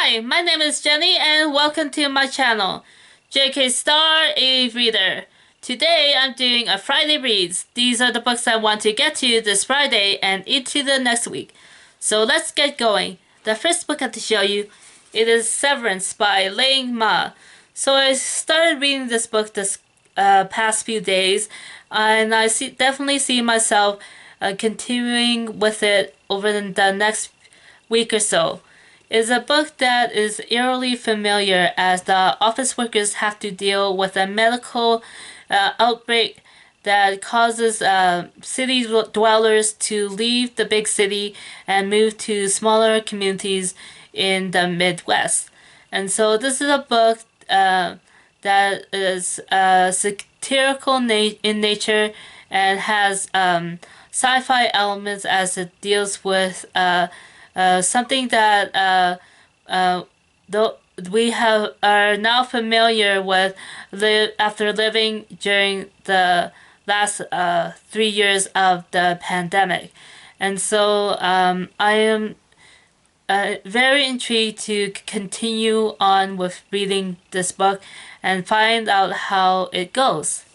Hi, my name is Jenny and welcome to my channel, JK Star A Reader. Today I'm doing a Friday reads. These are the books I want to get to this Friday and into the next week. So let's get going. The first book I have to show you, it is Severance by Ling Ma. So I started reading this book this past few days, and I definitely see myself continuing with it over the next week or so. Is a book that is eerily familiar as the office workers have to deal with a medical outbreak that causes city dwellers to leave the big city and move to smaller communities in the Midwest. And so this is a book that is satirical in nature and has sci-fi elements as it deals with something that we are now familiar with after living during the last 3 years of the pandemic. And so I am very intrigued to continue on with reading this book and find out how it goes.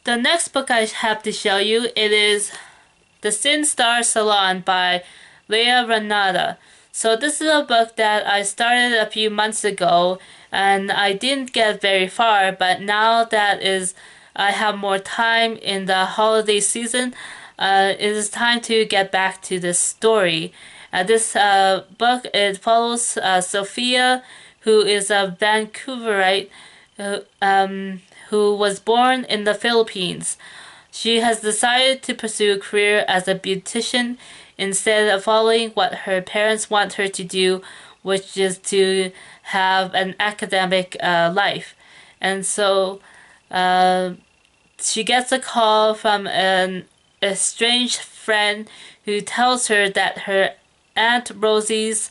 The next book I have to show you, it is The Sin Star Salon by Leah Renata. So this is a book that I started a few months ago and I didn't get very far, but now that I have more time in the holiday season, it is time to get back to this story. This book, it follows Sophia, who is a Vancouverite who was born in the Philippines. She has decided to pursue a career as a beautician instead of following what her parents want her to do, which is to have an academic life. And so she gets a call from a strange friend who tells her that her Aunt Rosie's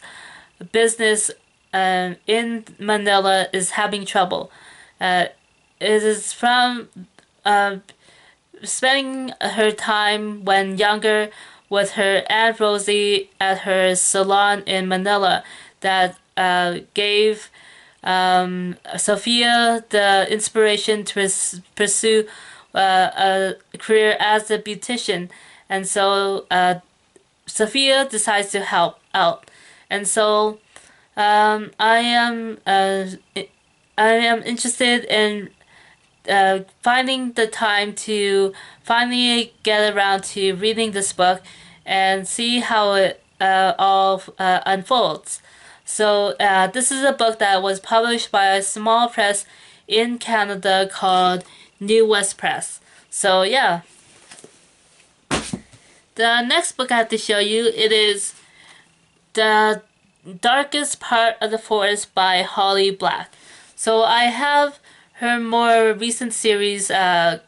business in Manila is having trouble. It is from spending her time when younger with her Aunt Rosie at her salon in Manila that gave Sophia the inspiration to pursue a career as a beautician. And so Sophia decides to help out. And so I am interested in finding the time to finally get around to reading this book and see how it all unfolds. So this is a book that was published by a small press in Canada called New West Press. So yeah. The next book I have to show you, it is The Darkest Part of the Forest by Holly Black. So I have her more recent series that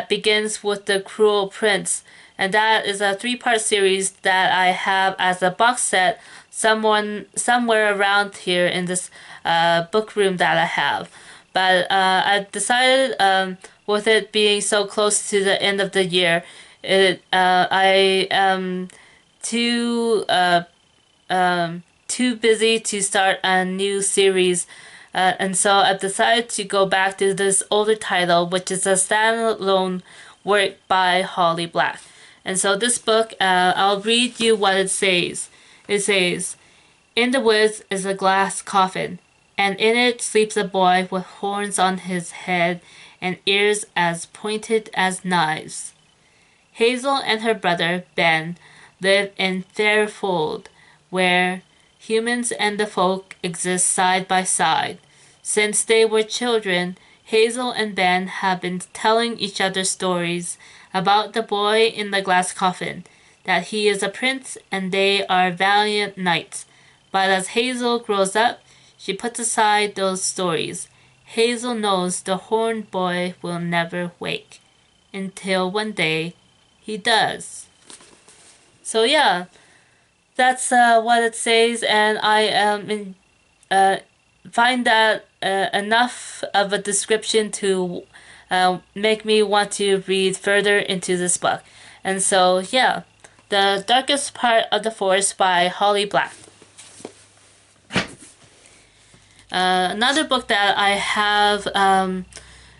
begins with The Cruel Prince, and that is a 3-part series that I have as a box set somewhere around here in this book room that I have. But I decided with it being so close to the end of the year, I am too busy to start a new series. And so I've decided to go back to this older title, which is a standalone work by Holly Black. And so this book, I'll read you what it says. It says, "In the woods is a glass coffin, and in it sleeps a boy with horns on his head and ears as pointed as knives. Hazel and her brother, Ben, live in Fairfold, where humans and the folk exist side by side. Since they were children, Hazel and Ben have been telling each other stories about the boy in the glass coffin, that he is a prince and they are valiant knights. But as Hazel grows up, she puts aside those stories. Hazel knows the horned boy will never wake, until one day he does." So yeah, that's what it says, and I find that enough of a description to make me want to read further into this book. And so yeah, The Darkest Part of the Forest by Holly Black. Another book that I have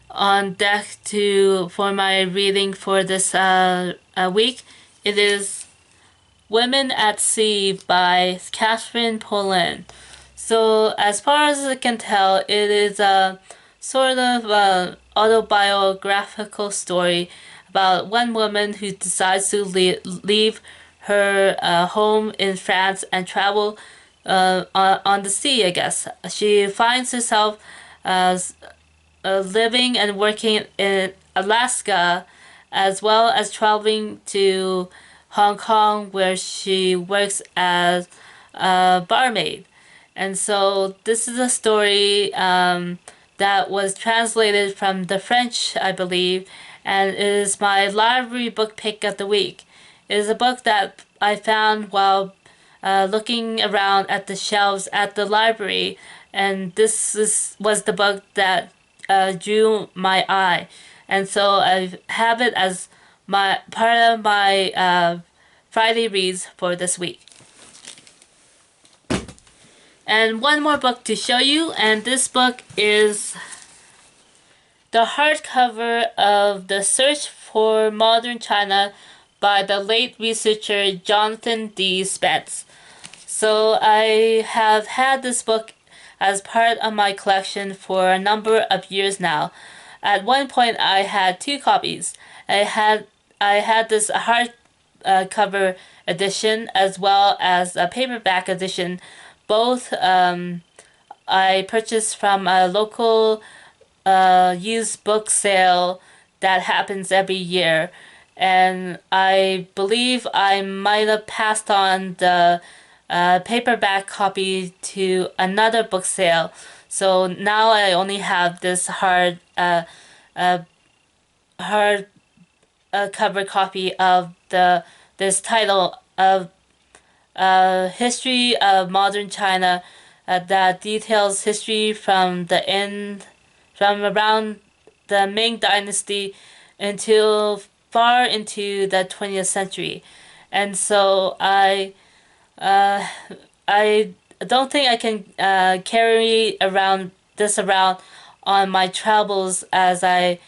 on deck for my reading for this week, it is Women at Sea by Catherine Poland. So as far as I can tell, it is a sort of autobiographical story about one woman who decides to leave her home in France and travel on the sea, I guess. She finds herself living and working in Alaska, as well as traveling to Hong Kong, where she works as a barmaid. And so this is a story that was translated from the French, I believe, and it is my library book pick of the week. It is a book that I found while looking around at the shelves at the library, and was the book that drew my eye, and so I have it as my part of my Friday reads for this week. And one more book to show you, and this book is the hardcover of The Search for Modern China by the late researcher Jonathan D. Spence. So I have had this book as part of my collection for a number of years now. At one point, I had two copies. I had this hard cover edition as well as a paperback edition. Both I purchased from a local used book sale that happens every year, and I believe I might have passed on the paperback copy to another book sale. So now I only have this hard cover copy of this title of History of Modern China that details history from around the Ming Dynasty until far into the 20th century. And so I don't think I can carry this around on my travels as I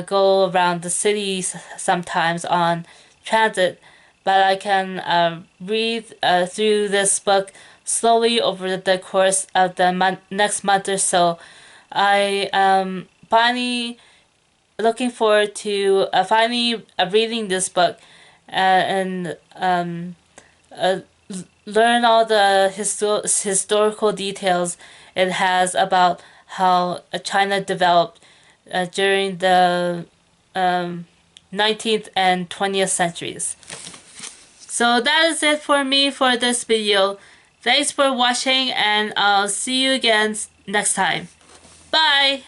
go around the cities sometimes on transit, but I can read through this book slowly over the course of the next month or so. I am finally looking forward to finally reading this book and learn all the historical details it has about how China developed during the 19th and 20th centuries. So that is it for me for this video. Thanks for watching, and I'll see you again next time. Bye!